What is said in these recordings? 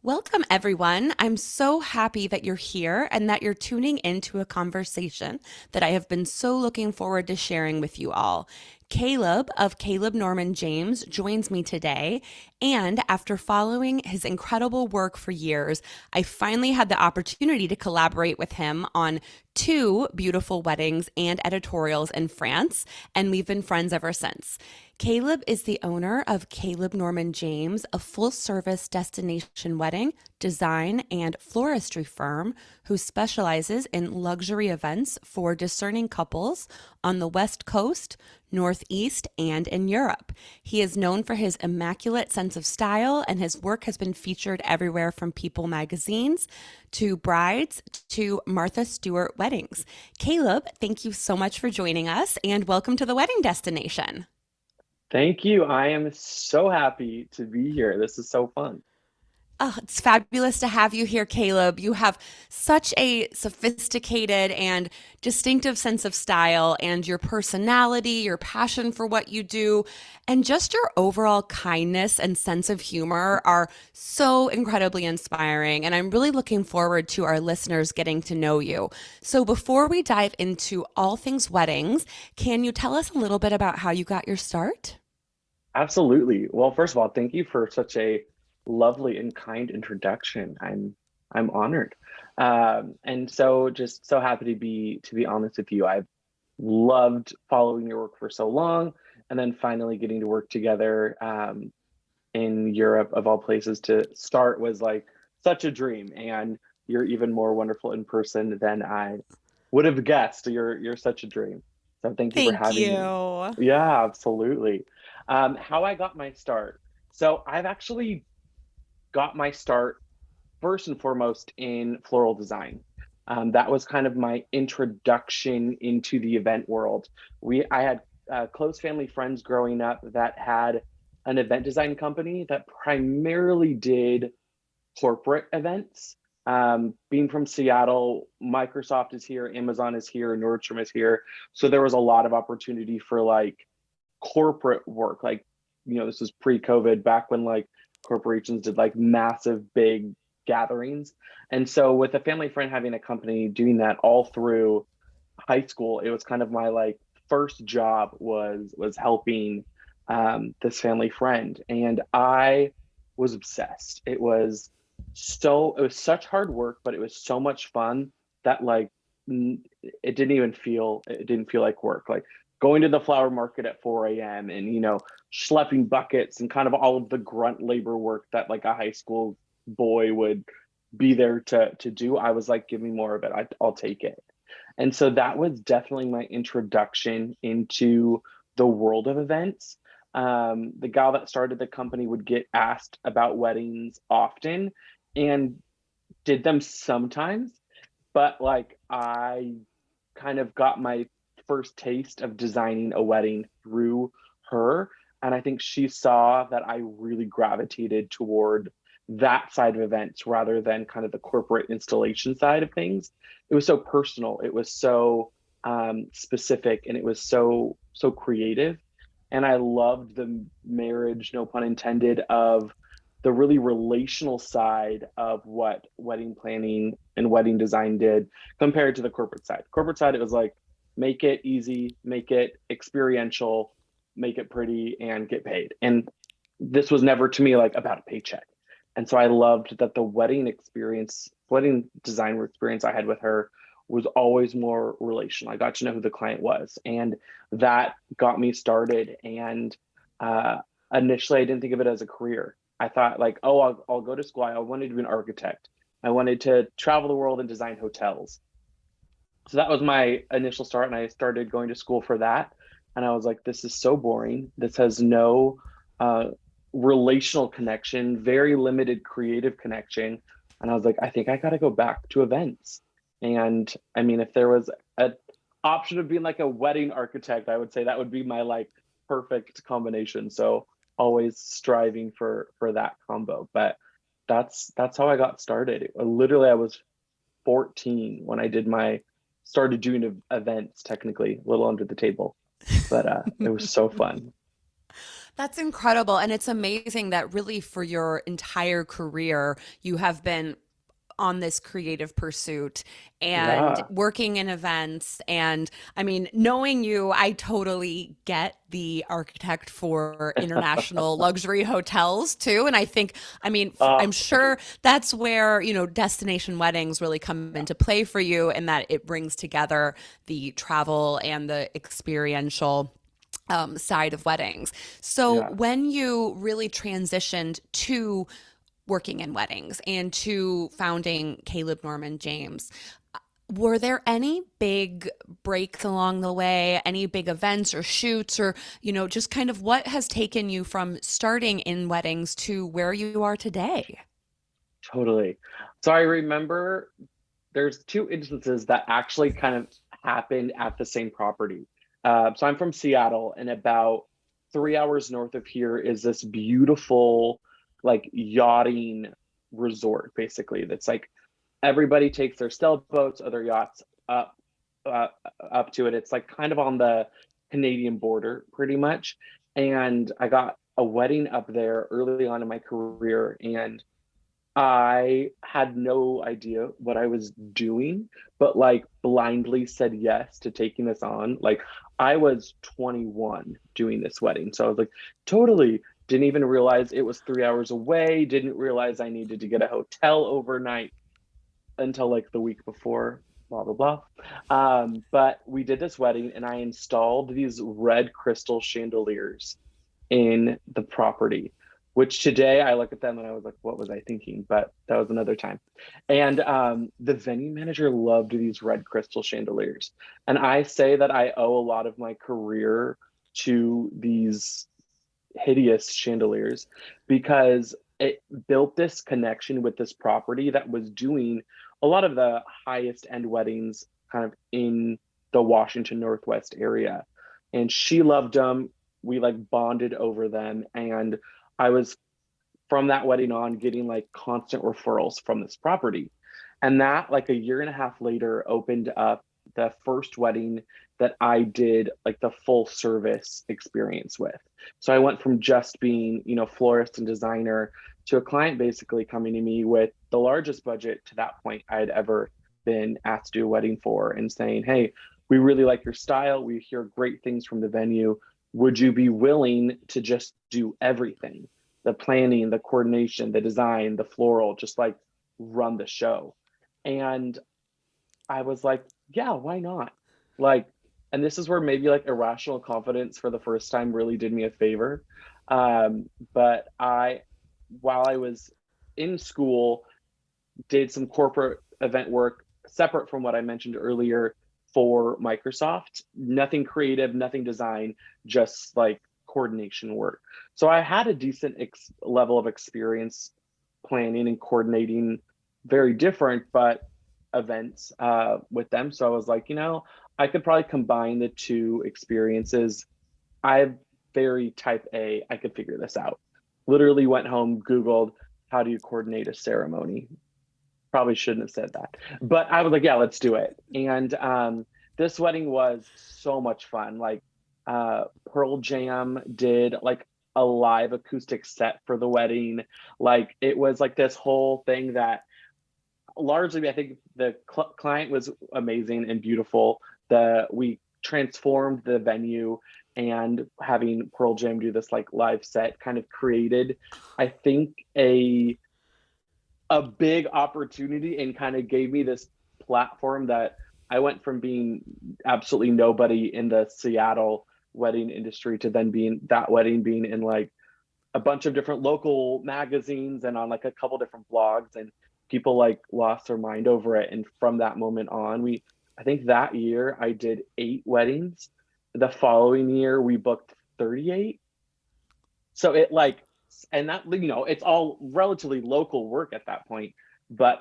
Welcome, everyone. I'm so happy that you're here and that you're tuning into a conversation that I have been so looking forward to sharing with you all. Kaleb of Kaleb Norman James joins me today. And after following his incredible work for years, I finally had the opportunity to collaborate with him on two beautiful weddings and editorials in France, and we've been friends ever since. Kaleb is the owner of Kaleb Norman James, a full service destination wedding, design, and floristry firm who specializes in luxury events for discerning couples on the West Coast, Northeast, and in Europe. He is known for his immaculate sense of style, and his work has been featured everywhere from People magazines to Brides to Martha Stewart Weddings. Kaleb, thank you so much for joining us, and welcome to the wedding destination. Thank you. I am so happy to be here. This is so fun. Oh, it's fabulous to have you here, Kaleb. You have such a sophisticated and distinctive sense of style, and your personality, your passion for what you do, and just your overall kindness and sense of humor are so incredibly inspiring. And I'm really looking forward to our listeners getting to know you. So, before we dive into all things weddings, can you tell us a little bit about how you got your start? Absolutely. Well, first of all, thank you for such a lovely and kind introduction. I'm honored. And so just so happy to be honest with you. I've loved following your work for so long, and then finally getting to work together in Europe of all places to start was like such a dream. And you're even more wonderful in person than I would have guessed. You're such a dream. So thank you for Thank having me. you. Yeah, absolutely. How I got my start. So I've actually got my start first and foremost in floral design. That was kind of my introduction into the event world. I had close family friends growing up that had an event design company that primarily did corporate events. Being from Seattle, Microsoft is here, Amazon is here, Nordstrom is here. So there was a lot of opportunity for like corporate work. Like, this was pre-COVID, back when like corporations did like massive, big gatherings. And so with a family friend having a company doing that all through high school, it was kind of my like first job was helping this family friend, and I was obsessed. It was such hard work, but it was so much fun that like it didn't feel like work. Like going to the flower market at 4 a.m. and schlepping buckets and kind of all of the grunt labor work that like a high school boy would be there to do. I was like, give me more of it. I'll take it. And so that was definitely my introduction into the world of events. The gal that started the company would get asked about weddings often and did them sometimes, but like I kind of got my first taste of designing a wedding through her. And I think she saw that I really gravitated toward that side of events rather than kind of the corporate installation side of things. It was so personal, it was so specific, and it was so creative. And I loved the marriage, no pun intended, of the really relational side of what wedding planning and wedding design did compared to the corporate side. Corporate side, it was like, make it easy, make it experiential, make it pretty, and get paid. And this was never to me like about a paycheck. And so I loved that the wedding design experience I had with her was always more relational. I got to know who the client was, and that got me started. And uh, initially, I didn't think of it as a career. I thought like, oh, I'll go to school. I wanted to be an architect. I wanted to travel the world and design hotels. So that was my initial start, and I started going to school for that. And I was like, this is so boring. This has no uh, relational connection, very limited creative connection. And I was like, I think I got to go back to events. And I mean, if there was an option of being like a wedding architect, I would say that would be my like perfect combination. So always striving for that combo. But that's how I got started. Literally, I was 14 when I did my started doing events, technically a little under the table, but it was so fun. That's incredible. And it's amazing that really for your entire career, you have been on this creative pursuit and Yeah. working in events. And I mean, knowing you, I totally get the architect for international luxury hotels too. And I think, I mean, I'm Oh, sure that's where, destination weddings really come yeah. into play for you, and that it brings together the travel and the experiential side of weddings. So Yeah. when you really transitioned to working in weddings and to founding Kaleb Norman James, were there any big breaks along the way, any big events or shoots, or, just kind of what has taken you from starting in weddings to where you are today? Totally. So I remember there's two instances that actually kind of happened at the same property. So I'm from Seattle, and about 3 hours north of here is this beautiful, like yachting resort, basically. That's like everybody takes their sailboats or their yachts uh, up to it. It's like kind of on the Canadian border, pretty much. And I got a wedding up there early on in my career, and I had no idea what I was doing, but like blindly said yes to taking this on. Like I was 21 doing this wedding. So I was like, totally didn't even realize it was 3 hours away, didn't realize I needed to get a hotel overnight until like the week before, blah, blah, blah. But we did this wedding and I installed these red crystal chandeliers in the property, which today I look at them and I was like, what was I thinking? But that was another time. And the venue manager loved these red crystal chandeliers. And I say that I owe a lot of my career to these hideous chandeliers because it built this connection with this property that was doing a lot of the highest end weddings kind of in the Washington Northwest area. And she loved them. We like bonded over them. And I was from that wedding on getting like constant referrals from this property. And that, like a year and a half later, opened up the first wedding that I did like the full service experience with. So I went from just being, florist and designer to a client basically coming to me with the largest budget to that point I had ever been asked to do a wedding for and saying, hey, we really like your style. We hear great things from the venue. Would you be willing to just do everything? The planning, the coordination, the design, the floral, just like run the show. And I was like, yeah, why not? Like, and this is where maybe like irrational confidence for the first time really did me a favor. But while I was in school, did some corporate event work separate from what I mentioned earlier for Microsoft. Nothing creative, nothing design, just like coordination work. So I had a decent level of experience planning and coordinating very different, but events with them. So I was like, I could probably combine the two experiences. I'm very type A. I could figure this out. Literally went home, Googled, how do you coordinate a ceremony? Probably shouldn't have said that, but I was like, yeah, let's do it. And this wedding was so much fun. Like Pearl Jam did like a live acoustic set for the wedding. Like it was like this whole thing that largely I think the client was amazing and beautiful. We transformed the venue, and having Pearl Jam do this like live set kind of created, I think, a big opportunity and kind of gave me this platform that I went from being absolutely nobody in the Seattle wedding industry to then being that wedding being in like a bunch of different local magazines and on like a couple different blogs, and people like lost their mind over it. And from that moment on, I think that year I did 8 weddings. The following year we booked 38. So it like, and that, it's all relatively local work at that point. But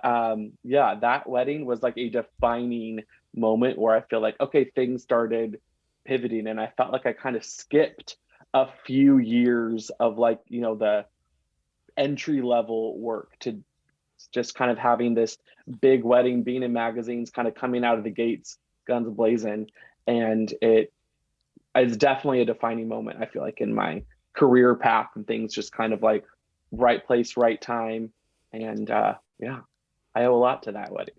yeah, that wedding was like a defining moment where I feel like, okay, things started pivoting, and I felt like I kind of skipped a few years of like, the entry level work to just kind of having this big wedding, being in magazines, kind of coming out of the gates, guns blazing. And it is definitely a defining moment, I feel like, in my career path and things just kind of like right place, right time. And yeah, I owe a lot to that wedding.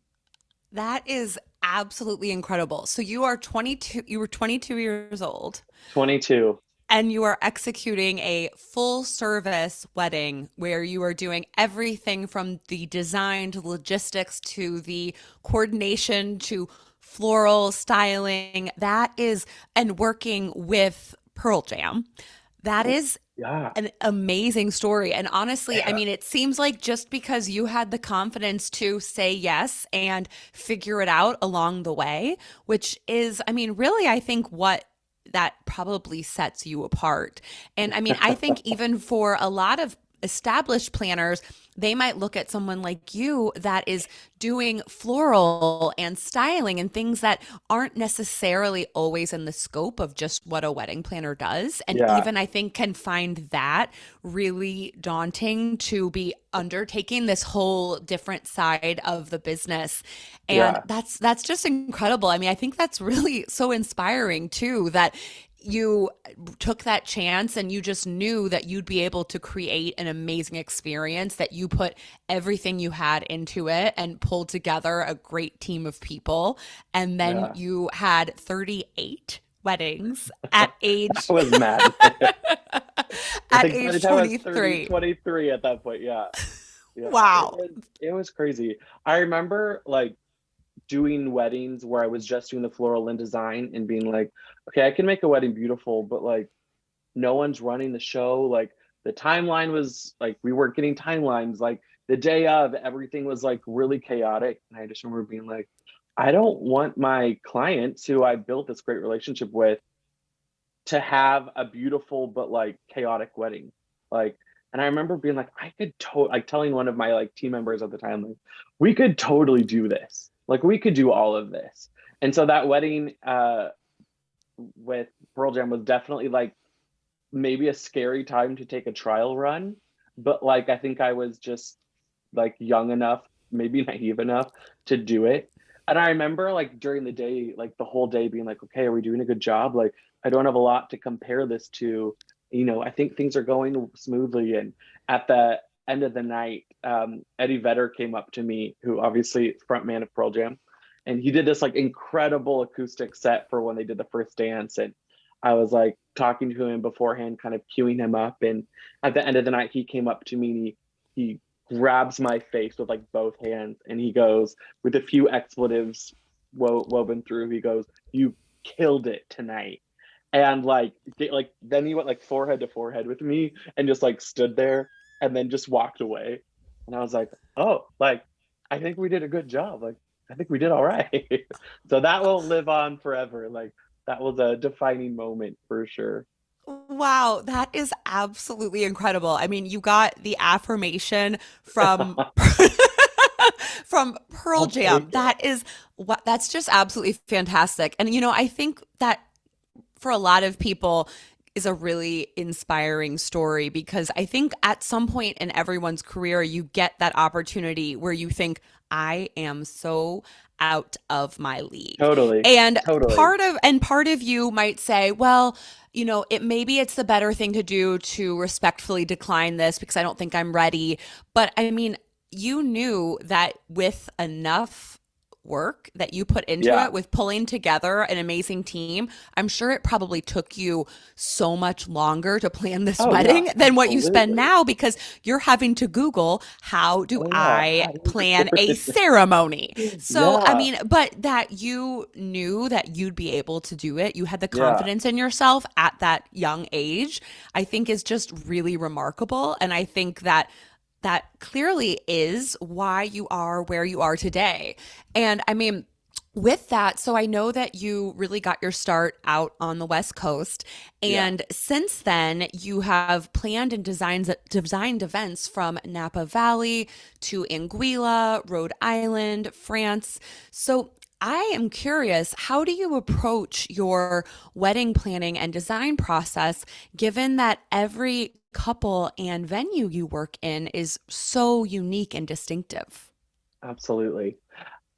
That is absolutely incredible. So you are 22, you were 22 years old 22. and you are executing a full service wedding where you are doing everything from the design to logistics to the coordination to floral styling. That is, and working with Pearl Jam. That is Yeah. an amazing story. And honestly, I mean, it seems like just because you had the confidence to say yes and figure it out along the way, which is, I mean, really, I think what that probably sets you apart. And I mean, I think even for a lot of established planners, they might look at someone like you that is doing floral and styling and things that aren't necessarily always in the scope of just what a wedding planner does. And Yeah. even I think can find that really daunting to be undertaking this whole different side of the business. And Yeah. that's just incredible. I mean, I think that's really so inspiring too that you took that chance and you just knew that you'd be able to create an amazing experience, that you put everything you had into it and pulled together a great team of people. And then Yeah. you had 38 weddings at I age was mad. I at think by the age time I was 30, 23. 23 at that point, yeah. Yeah. Wow. It was crazy. I remember like doing weddings where I was just doing the floral and design and being like, okay, I can make a wedding beautiful, but like no one's running the show. Like the timeline was like we weren't getting timelines. Like the day of, everything was like really chaotic. And I just remember being like, I don't want my clients who I built this great relationship with to have a beautiful but like chaotic wedding. Like, and I remember being like, I could like telling one of my like team members at the time, like, we could totally do this. Like we could do all of this. And so that wedding with Pearl Jam was definitely like maybe a scary time to take a trial run. But like I think I was just like young enough, maybe naive enough to do it. And I remember like during the day, like the whole day being like, okay, are we doing a good job? Like I don't have a lot to compare this to. You know, I think things are going smoothly. And at the end of the night, Eddie Vedder came up to me, who obviously frontman of Pearl Jam, and he did this like incredible acoustic set for when they did the first dance. And I was like talking to him beforehand, kind of queuing him up. And at the end of the night, he came up to me and he grabs my face with like both hands and he goes, with a few expletives woven through, he goes, you killed it tonight. And like then he went like forehead to forehead with me and just like stood there and then just walked away. And I was like, oh, like I think we did a good job. Like I think we did all right. So that will live on forever. Like that was a defining moment for sure. Wow, that is absolutely incredible. I mean, you got the affirmation from from Pearl I'll Jam. take it. That is what that's just absolutely fantastic. And I think that for a lot of people is a really inspiring story because I think at some point in everyone's career you get that opportunity where you think I am so out of my league. Totally. And Totally. part of you might say, well, it maybe it's the better thing to do to respectfully decline this because I don't think I'm ready. But I mean, you knew that with enough work that you put into Yeah. it with pulling together an amazing team, I'm sure it probably took you so much longer to plan this Oh yeah, wedding than what you spend absolutely. now because you're having to Google how do Oh yeah. I How do you plan a record? ceremony. So, I Yeah. mean, but that you knew that you'd be able to do it, you had the Yeah. confidence in yourself at that young age, I think is just really remarkable. And I think that that clearly is why you are where you are today. And I mean, with that, so I know that you really got your start out on the West Coast. Yeah. And since then, you have planned and designed events from Napa Valley to Anguilla, Rhode Island, France. So I am curious, how do you approach your wedding planning and design process, given that every couple and venue you work in is so unique and distinctive? Absolutely.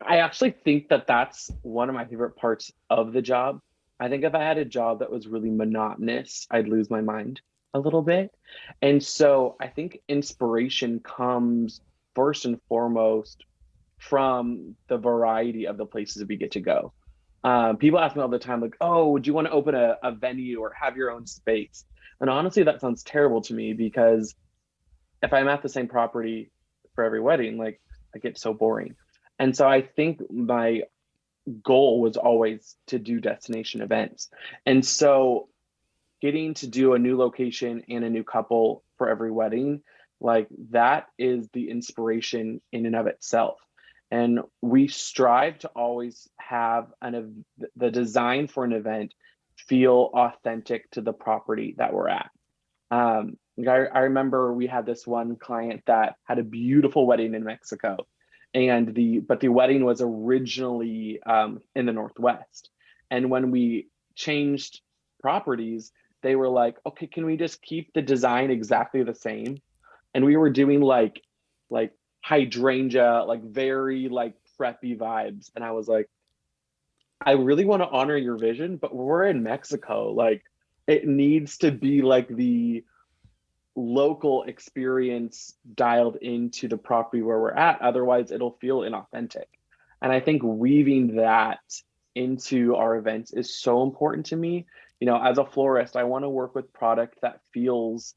I actually think that that's one of my favorite parts of the job. I think if I had a job that was really monotonous, I'd lose my mind. a little bit. And so I think inspiration comes first and foremost from the variety of the places we get to go. People ask me all the time, like, oh, would you want to open a venue or have your own space? And honestly, that sounds terrible to me because if I'm at the same property for every wedding, like I get so boring. And so I think my goal was always to do destination events. And so getting to do a new location and a new couple for every wedding, like that is the inspiration in and of itself. And we strive to always have the design for an event feel authentic to the property that we're at. I remember we had this one client that had a beautiful wedding in Mexico, and the wedding was originally in the Northwest. And when we changed properties, they were like, okay, can we just keep the design exactly the same? And we were doing like hydrangea, like very like preppy vibes. And I was like, I really want to honor your vision, but we're in Mexico. Like it needs to be like the local experience dialed into the property where we're at. Otherwise, it'll feel inauthentic. And I think weaving that into our events is so important to me. You know, as a florist, I want to work with product that feels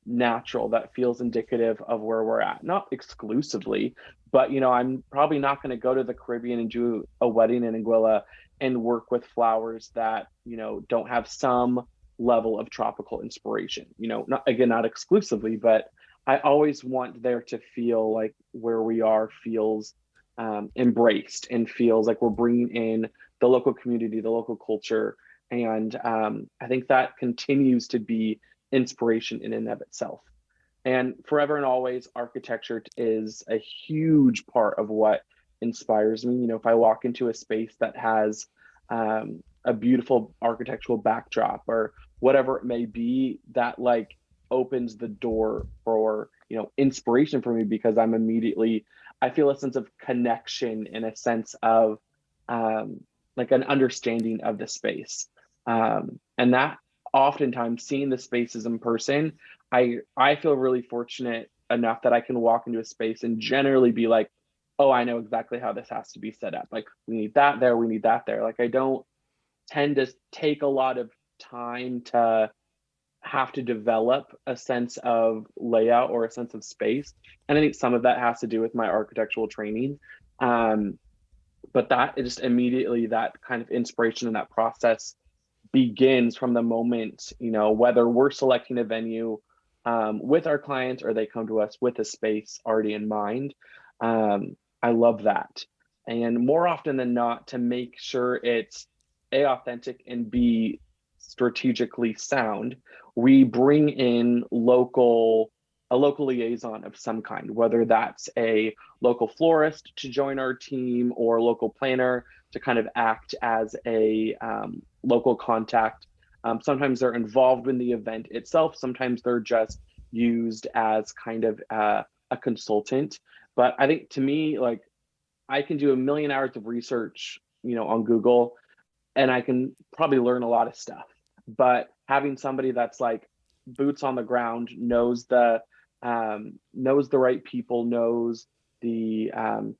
natural, that feels indicative of where we're at. Not exclusively, but you know, I'm probably not going to go to the Caribbean and do a wedding in Anguilla and work with flowers that, you know, don't have some level of tropical inspiration. You know, not again, not exclusively, but I always want there to feel like where we are feels embraced and feels like we're bringing in the local community, the local culture. And I think that continues to be inspiration in and of itself. And forever and always, architecture is a huge part of what inspires me. You know, if I walk into a space that has a beautiful architectural backdrop or whatever it may be, that like opens the door for, you know, inspiration for me because I feel a sense of connection and a sense of like an understanding of the space. And that oftentimes seeing the spaces in person, I feel really fortunate enough that I can walk into a space and generally be like, oh, I know exactly how this has to be set up. Like we need that there, we need that there. Like I don't tend to take a lot of time to have to develop a sense of layout or a sense of space. And I think some of that has to do with my architectural training. But that is just immediately that kind of inspiration and that process begins from the moment, you know, whether we're selecting a venue with our clients or they come to us with a space already in mind. I love that. And more often than not, to make sure it's A, authentic and B, strategically sound, we bring in a local liaison of some kind, whether that's a local florist to join our team or a local planner to kind of act as a local contact. Sometimes they're involved in the event itself. Sometimes they're just used as kind of a consultant. But I think to me, like I can do a million hours of research, you know, on Google, and I can probably learn a lot of stuff. But having somebody that's like boots on the ground, knows the right people, knows the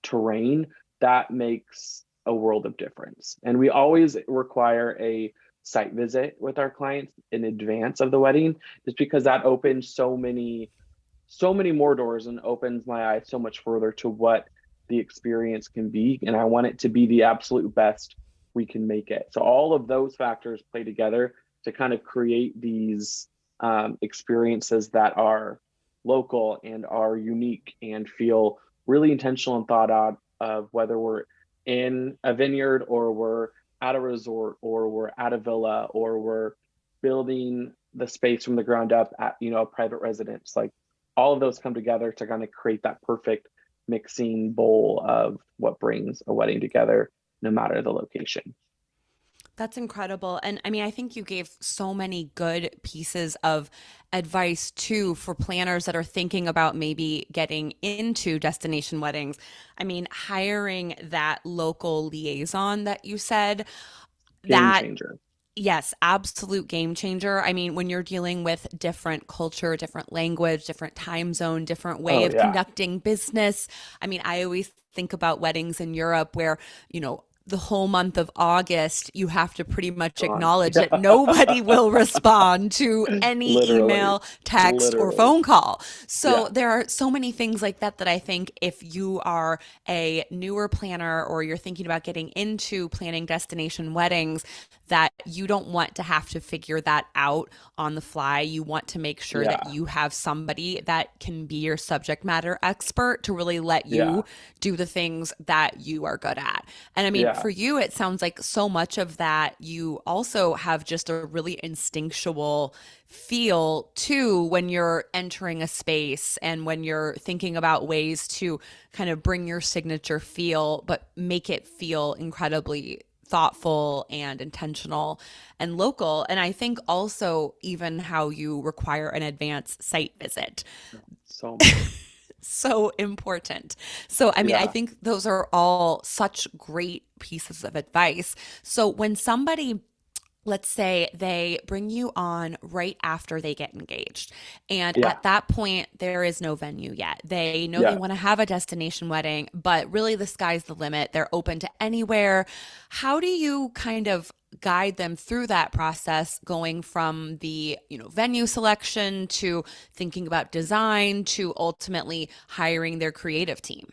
terrain, that makes a world of difference. And we always require a site visit with our clients in advance of the wedding, just because that opens so many more doors and opens my eyes so much further to what the experience can be. And I want it to be the absolute best we can make it. So all of those factors play together to kind of create these experiences that are local and are unique and feel really intentional and thought out of, whether we're in a vineyard or we're at a resort or we're at a villa or we're building the space from the ground up at, you know, a private residence. Like all of those come together to kind of create that perfect mixing bowl of what brings a wedding together, no matter the location. That's incredible. And I mean, I think you gave so many good pieces of advice too for planners that are thinking about maybe getting into destination weddings. I mean, hiring that local liaison that you said, Game that changer. Yes, absolute game changer. I mean, when you're dealing with different culture, different language, different time zone, different way Oh of yeah. conducting business. I mean, I always think about weddings in Europe where, the whole month of August, you have to pretty much Gone. acknowledge that Yeah. nobody will respond to any Literally. email, text, or Literally. phone call. So Yeah. there are so many things like that that I think if you are a newer planner or you're thinking about getting into planning destination weddings, that you don't want to have to figure that out on the fly. You want to make sure that Yeah. you have somebody that can be your subject matter expert to really let Yeah. you do the things that you are good at. And I mean, Yeah. for you, it sounds like so much of that you also have just a really instinctual feel too when you're entering a space and when you're thinking about ways to kind of bring your signature feel, but make it feel incredibly thoughtful and intentional and local. And I think also even how you require an advance site visit. So important. So important. So, I mean, I Yeah. think those are all such great pieces of advice. So, when somebody, let's say they bring you on right after they get engaged. And Yeah. at that point, there is no venue yet. They know they Yeah. want to have a destination wedding, but really the sky's the limit. They're open to anywhere. How do you kind of guide them through that process going from the, venue selection to thinking about design to ultimately hiring their creative team?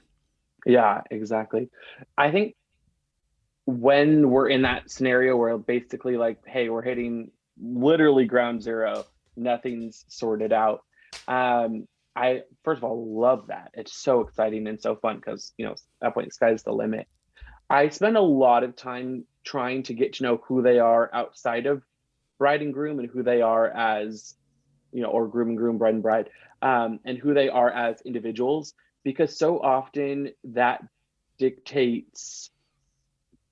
Yeah, exactly. I think when we're in that scenario where basically like, hey, we're hitting literally ground zero, nothing's sorted out. I first of all love that. It's so exciting and so fun because at that point, sky's the limit. I spend a lot of time trying to get to know who they are outside of bride and groom and who they are as, or groom and groom, bride and bride, and who they are as individuals, because so often that dictates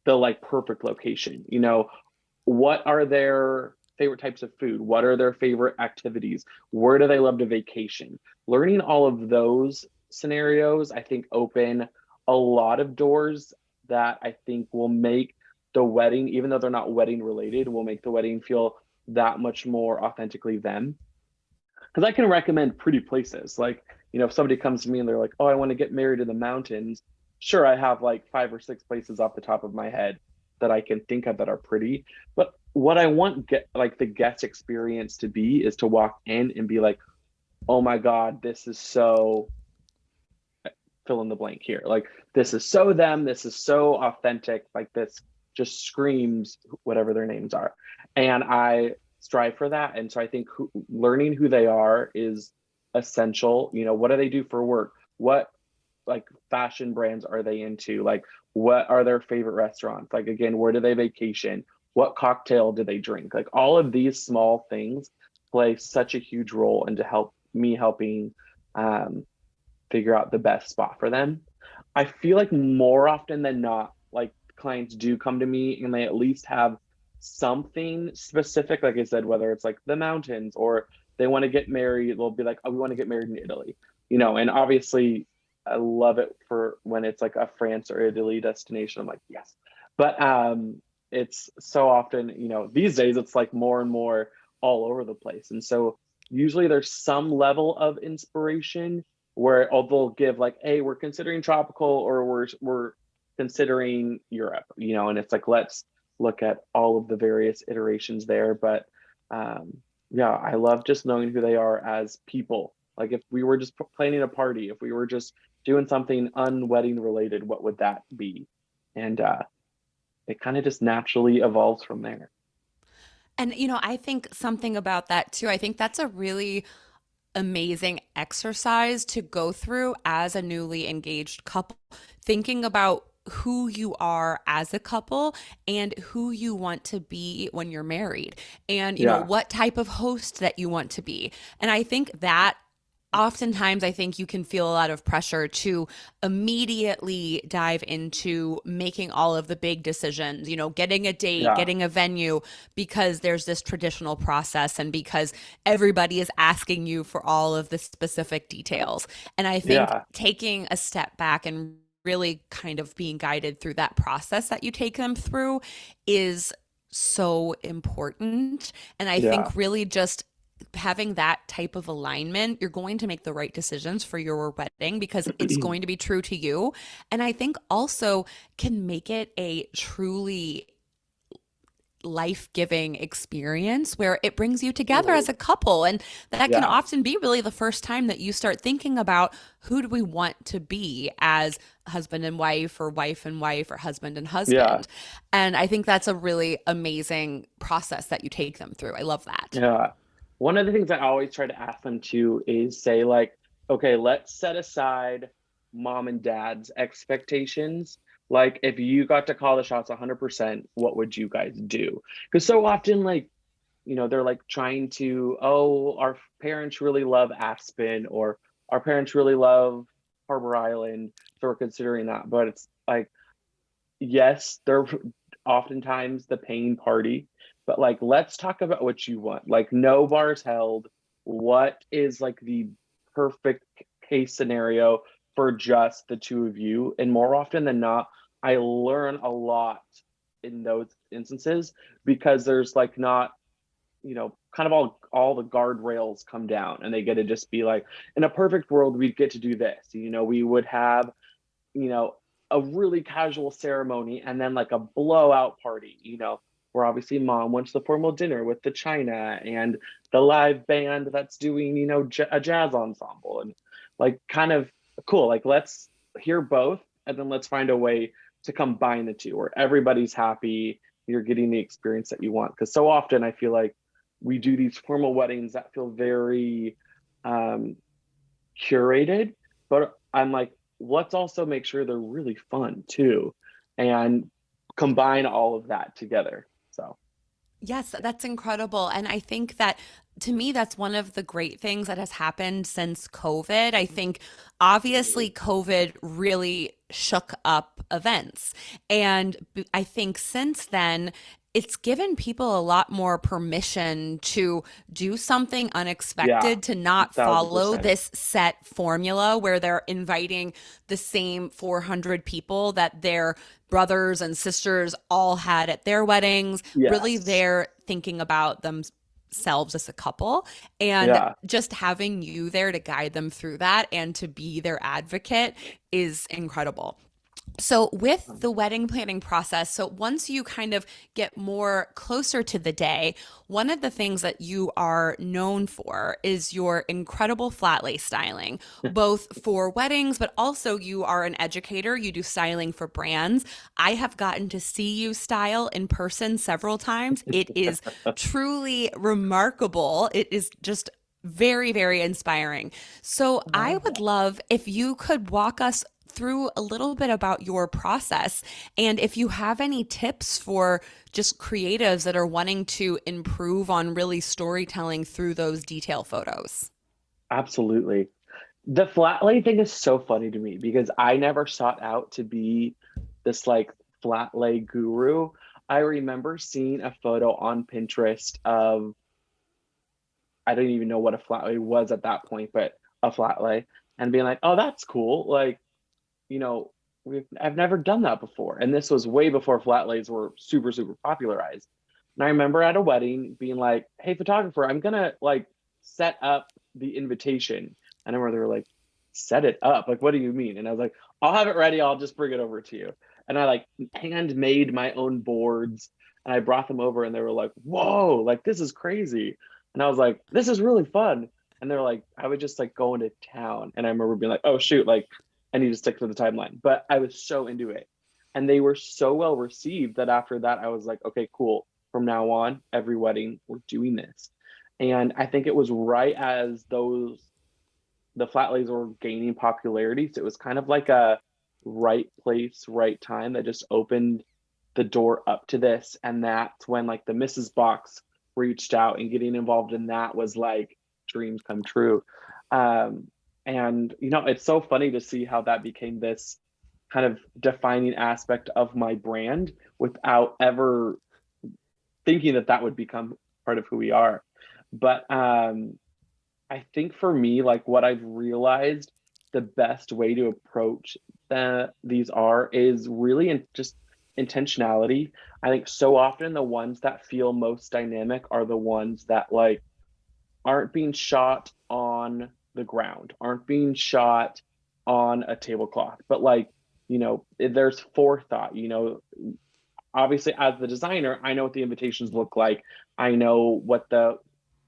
the like perfect location. What are their favorite types of food? What are their favorite activities? Where do they love to vacation? Learning all of those scenarios, I think, open a lot of doors that I think will make the wedding, even though they're not wedding related, will make the wedding feel that much more authentically them. Because I can recommend pretty places. Like, if somebody comes to me and they're like, oh, I want to get married in the mountains, sure, I have like 5 or 6 places off the top of my head that I can think of that are pretty. But what I want get like the guest experience to be is to walk in and be like, oh my God, this is so fill in the blank here. Like this is so them, this is so authentic, like this just screams whatever their names are. And I strive for that. And so I think learning who they are is essential. What do they do for work? What like fashion brands are they into? Like what are their favorite restaurants? Like again, where do they vacation? What cocktail do they drink? Like all of these small things play such a huge role into helping um, figure out the best spot for them. I feel like more often than not, like clients do come to me and they at least have something specific, like I said, whether it's like the mountains or they want to get married, they'll be like, oh, we want to get married in Italy, and obviously I love it for when it's like a France or Italy destination. I'm like, yes. But it's so often, these days it's like more and more all over the place. And so usually there's some level of inspiration where they'll give like, hey, we're considering tropical or we're considering Europe, and it's like let's look at all of the various iterations there. But yeah, I love just knowing who they are as people. Like if we were just planning a party, if we were just doing something unwedding related, what would that be? And it kind of just naturally evolves from there. And, I think something about that too. I think that's a really amazing exercise to go through as a newly engaged couple, thinking about who you are as a couple and who you want to be when you're married and Yeah, what type of host that you want to be. And I think that oftentimes I think you can feel a lot of pressure to immediately dive into making all of the big decisions, getting a date, yeah, getting a venue, because there's this traditional process and because everybody is asking you for all of the specific details. And I think yeah, taking a step back and really kind of being guided through that process that you take them through is so important. And I Yeah. think really just having that type of alignment, you're going to make the right decisions for your wedding because it's going to be true to you. And I think also can make it a truly life-giving experience where it brings you together as Totally. a couple, and that can Yeah. often be really the first time that you start thinking about who do we want to be as husband and wife or husband and Yeah. husband. And I think that's a really amazing process that you take them through. I love that. Yeah. One of the things I always try to ask them to is say, like, okay, let's set aside mom and dad's expectations. Like, if you got to call the shots 100%, what would you guys do? Because so often, like, they're like trying to, oh, our parents really love Aspen, or our parents really love Harbor Island. So we're considering that. But it's like, yes, they're oftentimes the paying party, but like, let's talk about what you want. Like, no bars held. What is like the perfect case scenario for just the two of you? And more often than not, I learn a lot in those instances because there's like not, kind of all the guardrails come down and they get to just be like, in a perfect world, we'd get to do this. We would have you know, a really casual ceremony and then like a blowout party, where obviously mom wants the formal dinner with the china and the live band that's doing, a jazz ensemble and like kind of cool. Like, let's hear both and then let's find a way to combine the two where everybody's happy. You're getting the experience that you want. Because so often I feel like we do these formal weddings that feel very um, curated, but I'm like, let's also make sure they're really fun too and combine all of that together. So, Yes, that's incredible. And I think that to me, that's one of the great things that has happened since COVID. I think obviously COVID really shook up events. And I think since then, it's given people a lot more permission to do something yeah, unexpected, to not follow 1000%. this set formula where they're inviting the same 400 people that their brothers and sisters all had at their weddings. Really, Yes. they're thinking about themselves as a couple, and Yeah. just having you there to guide them through that and to be their advocate is incredible. So, with the wedding planning process, so once you kind of get more closer to the day, one of the things that you are known for is your incredible flat lay styling, both for weddings, but also you are an educator. You do styling for brands. I have gotten to see you style in person several times. It is truly remarkable. It is just very, very inspiring. So, I Love would that. love if you could walk us through a little bit about your process and if you have any tips for just creatives that are wanting to improve on really storytelling through those detail photos. Absolutely. The flat lay thing is so funny to me because I never sought out to be this like flat lay guru. I remember seeing a photo on Pinterest of, I didn't even know what a flat lay was at that point, but a flat lay, and being like, oh, that's cool. Like, you know, I've never done that before. And this was way before flat lays were super, super popularized. And I remember at a wedding being like, hey, photographer, I'm gonna like set up the invitation. And I remember they were like, set it up. Like, what do you mean? And I was like, I'll have it ready, I'll just bring it over to you. And I like handmade my own boards and I brought them over and they were like, whoa, like this is crazy. And I was like, this is really fun. And they're like, I would just like go into town. And I remember being like, oh shoot, like I need to stick to the timeline. But I was so into it. And they were so well received that after that, I was like, okay, cool. From now on, every wedding, we're doing this. And I think it was right as the flat lays were gaining popularity. So it was kind of like a right place, right time that just opened the door up to this. And that's when like the Mrs. Box reached out and getting involved in that was like dreams come true. Um, and it's so funny to see how that became this kind of defining aspect of my brand without ever thinking that that would become part of who we are. But I think for me, like what I've realized the best way to approach these are is really in just intentionality. I think so often the ones that feel most dynamic are the ones that like aren't being shot on the ground, aren't being shot on a tablecloth, but like, there's forethought, obviously as the designer, I know what the invitations look like. I know what the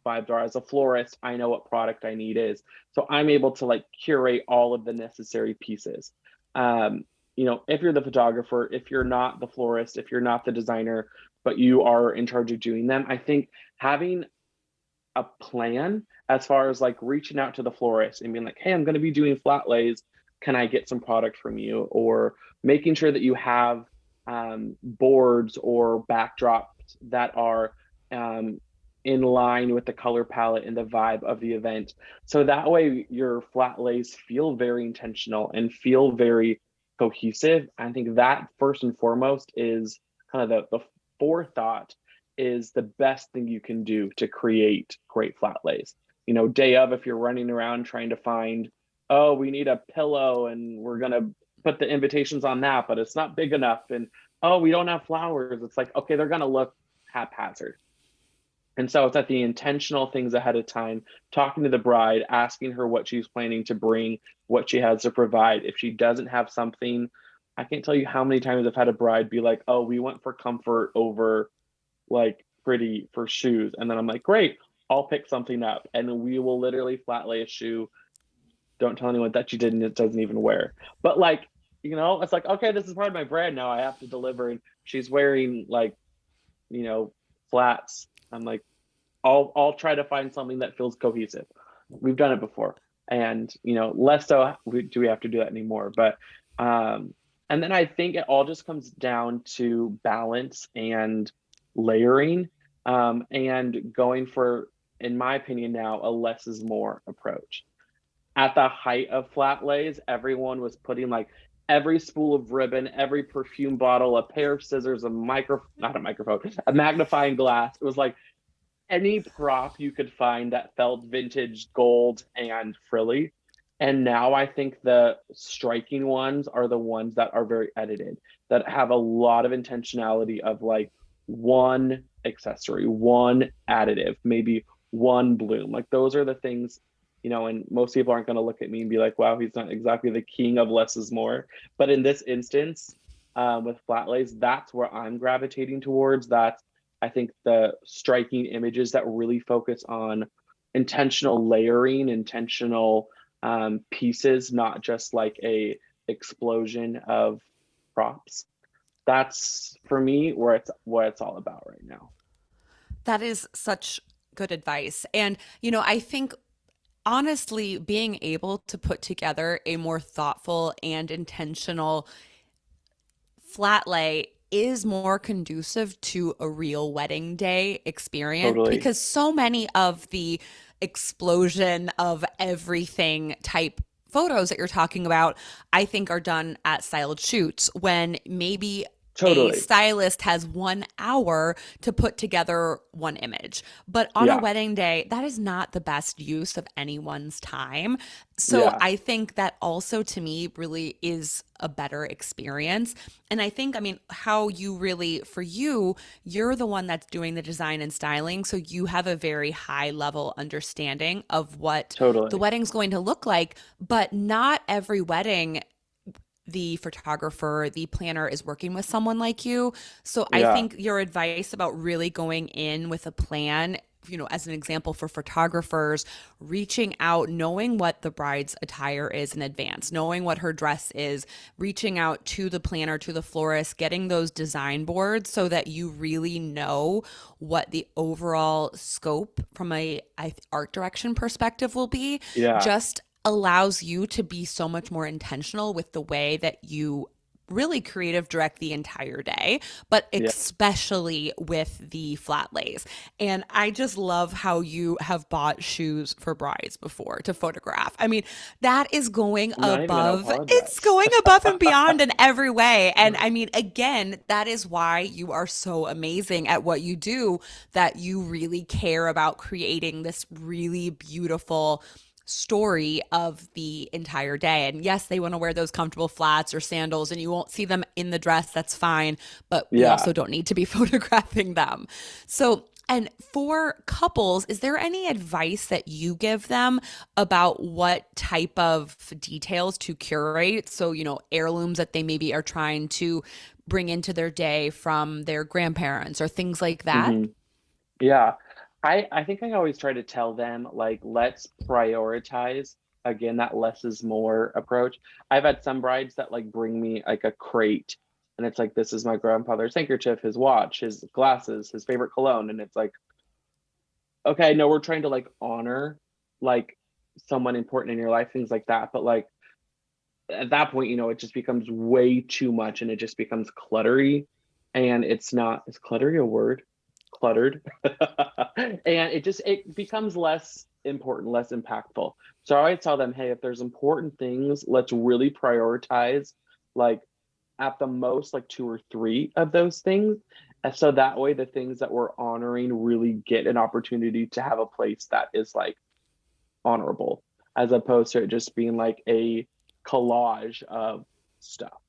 vibes are as a florist. I know what product I need is. So I'm able to like curate all of the necessary pieces. If you're the photographer, if you're not the florist, if you're not the designer, but you are in charge of doing them, I think having a plan as far as like reaching out to the florist and being like, hey, I'm going to be doing flat lays. Can I get some product from you? Or making sure that you have boards or backdrops that are in line with the color palette and the vibe of the event. So that way your flat lays feel very intentional and feel very cohesive. I think that first and foremost is kind of the forethought is the best thing you can do to create great flat lays. Day of, if you're running around trying to find, oh, we need a pillow and we're going to put the invitations on that, but it's not big enough. And oh, we don't have flowers. It's like, okay, they're going to look haphazard. And so it's at the intentional things ahead of time, talking to the bride, asking her what she's planning to bring, what she has to provide. If she doesn't have something, I can't tell you how many times I've had a bride be like, oh, we went for comfort over like pretty for shoes. And then I'm like, great, I'll pick something up. And we will literally flat lay a shoe. Don't tell anyone that you didn't, it doesn't even wear. But like, it's like, okay, this is part of my brand now. I have to deliver. And she's wearing like, flats. I'm like, I'll try to find something that feels cohesive. We've done it before. And less so do we have to do that anymore. But and then I think it all just comes down to balance and layering, and going for, in my opinion now, a less is more approach. At the height of flat lays, everyone was putting like every spool of ribbon, every perfume bottle, a pair of scissors, not a microphone, a magnifying glass. It was like any prop you could find that felt vintage, gold, and frilly. And now I think the striking ones are the ones that are very edited, that have a lot of intentionality of like one accessory, one additive, maybe one bloom. Like those are the things, and most people aren't going to look at me and be like, wow, he's not exactly the king of less is more. But in this instance, with flat lays, that's where I'm gravitating towards. That's, I think, the striking images that really focus on intentional layering, intentional pieces, not just like a explosion of props. That's for me where it's what it's all about right now. That is such good advice. And, I think honestly, being able to put together a more thoughtful and intentional flat lay is more conducive to a real wedding day experience Totally. because so many of the explosion of everything type photos that you're talking about, I think are done at styled shoots when maybe a Totally. stylist has 1 hour to put together one image. But on a Yeah. wedding day, that is not the best use of anyone's time. So Yeah. I think that also to me really is a better experience. And I think, I mean, how you really, for you, you're the one that's doing the design and styling. So you have a very high level understanding of what the Totally. wedding's going to look like. But not every wedding the photographer, the planner is working with someone like you. So I Yeah. think your advice about really going in with a plan, as an example for photographers, reaching out, knowing what the bride's attire is in advance, knowing what her dress is, reaching out to the planner, to the florist, getting those design boards so that you really know what the overall scope from a art direction perspective will be, Yeah. just allows you to be so much more intentional with the way that you really creative direct the entire day, but Yeah. especially with the flat lays. And I just love how you have bought shoes for brides before to photograph. I mean, that is going I'm not even gonna above, it's apologize. going above and beyond in every way. And I mean, again, that is why you are so amazing at what you do, that you really care about creating this really beautiful story of the entire day. And yes, they want to wear those comfortable flats or sandals, and you won't see them in the dress. That's fine. But we Yeah. also don't need to be photographing them. So, and for couples, is there any advice that you give them about what type of details to curate? So, heirlooms that they maybe are trying to bring into their day from their grandparents or things like that? Hmm. Yeah. I think I always try to tell them, like, let's prioritize again that less is more approach. I've had some brides that like bring me like a crate, and it's like, this is my grandfather's handkerchief, his watch, his glasses, his favorite cologne. And it's like, okay, no, we're trying to like honor like someone important in your life, things like that. But like at that point, it just becomes way too much and it just becomes cluttery. And it's not, is cluttery a word? Cluttered. And it becomes less important, less impactful. So I always tell them, hey, if there's important things, let's really prioritize like at the most like two or three of those things. And so that way the things that we're honoring really get an opportunity to have a place that is like honorable, as opposed to it just being like a collage of stuff.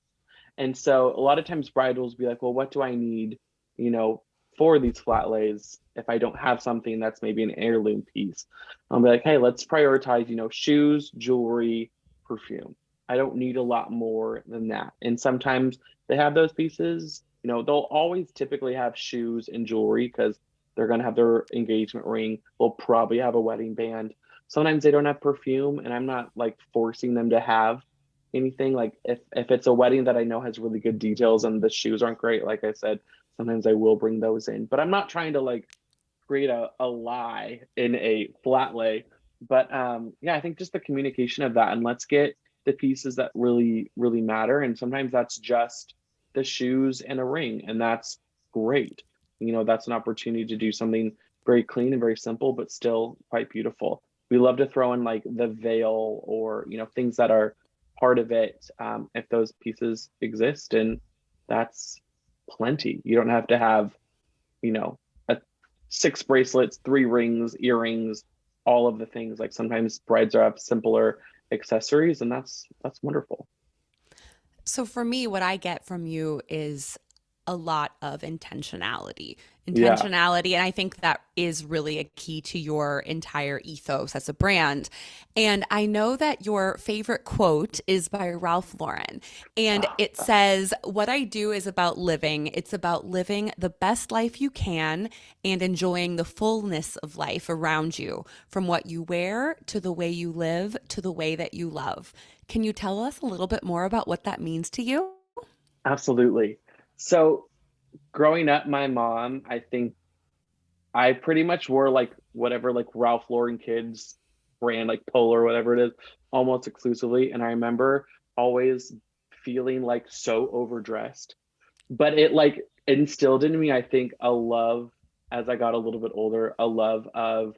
And so a lot of times bridals be like, well, what do I need, you know, for these flat lays if I don't have something that's maybe an heirloom piece? I'll be like, hey, let's prioritize, shoes, jewelry, perfume. I don't need a lot more than that. And sometimes they have those pieces, they'll always typically have shoes and jewelry because they're going to have their engagement ring. They'll probably have a wedding band. Sometimes they don't have perfume, and I'm not like forcing them to have anything. Like if it's a wedding that I know has really good details and the shoes aren't great, like I said, sometimes I will bring those in. But I'm not trying to like create a lie in a flat lay. But yeah, I think just the communication of that, and let's get the pieces that really, really matter. And sometimes that's just the shoes and a ring, and that's great. That's an opportunity to do something very clean and very simple, but still quite beautiful. We love to throw in like the veil or, things that are part of it, if those pieces exist. And that's plenty. You don't have to have, a six bracelets, three rings, earrings, all of the things. Like sometimes brides are have simpler accessories, and that's wonderful. So for me, what I get from you is a lot of intentionality. Yeah. Intentionality. And I think that is really a key to your entire ethos as a brand. And I know that your favorite quote is by Ralph Lauren. And Ah, it says, what I do is about living. It's about living the best life you can and enjoying the fullness of life around you, from what you wear to the way you live to the way that you love. Can you tell us a little bit more about what that means to you? absolutely. So growing up, my mom, I think I pretty much wore like whatever like Ralph Lauren kids brand, like Polo or whatever it is, almost exclusively. And I remember always feeling like so overdressed. But it like instilled in me, I think, a love as I got a little bit older, a love of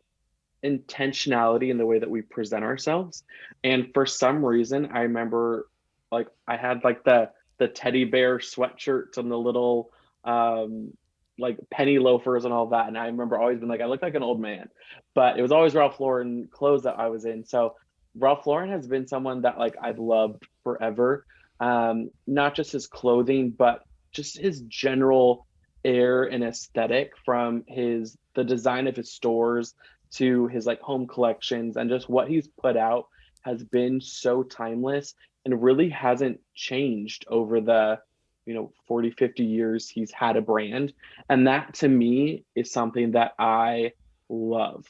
intentionality in the way that we present ourselves. And for some reason, I remember like I had like the teddy bear sweatshirts and the little um like penny loafers and all that. And I remember always being like, I look like an old man. But it was always Ralph Lauren clothes that I was in. So Ralph Lauren has been someone that like I've loved forever. Not just his clothing, but just his general air and aesthetic, from the design of his stores to his like home collections, and just what he's put out has been so timeless and really hasn't changed over the 40, 50 years he's had a brand. And that to me is something that I love.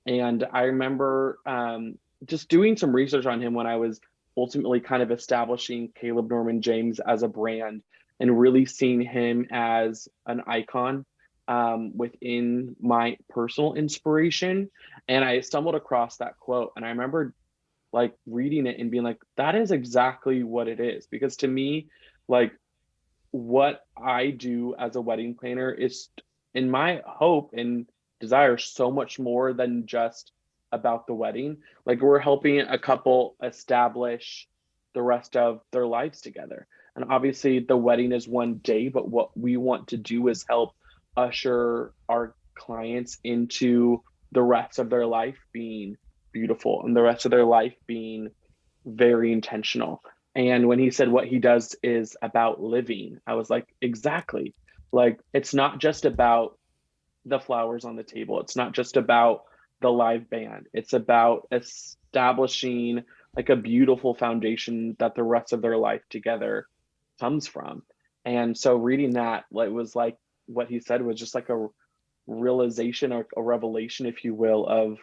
And I remember just doing some research on him when I was ultimately kind of establishing Kaleb Norman James as a brand, and really seeing him as an icon within my personal inspiration. And I stumbled across that quote, and I remember like reading it and being like, that is exactly what it is. Because to me, like what I do as a wedding planner is, in my hope and desire, so much more than just about the wedding. Like we're helping a couple establish the rest of their lives together. And obviously the wedding is one day, but what we want to do is help usher our clients into the rest of their life being beautiful and the rest of their life being very intentional. And when he said what he does is about living, I was like, exactly. Like, it's not just about the flowers on the table. It's not just about the live band. It's about establishing like a beautiful foundation that the rest of their life together comes from. And so reading that, it was like what he said was just like a realization or a revelation, if you will, of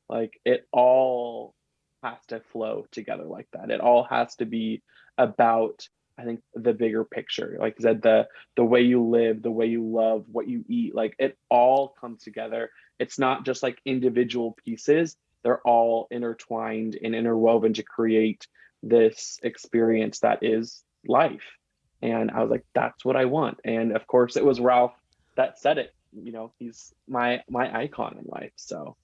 like it all has to flow together like that. It all has to be about, I think, the bigger picture. Like I said, the way you live, the way you love, what you eat, like it all comes together. It's not just like individual pieces. They're all intertwined and interwoven to create this experience that is life. And I was like, that's what I want. And of course, it was Ralph that said it. He's my icon in life. So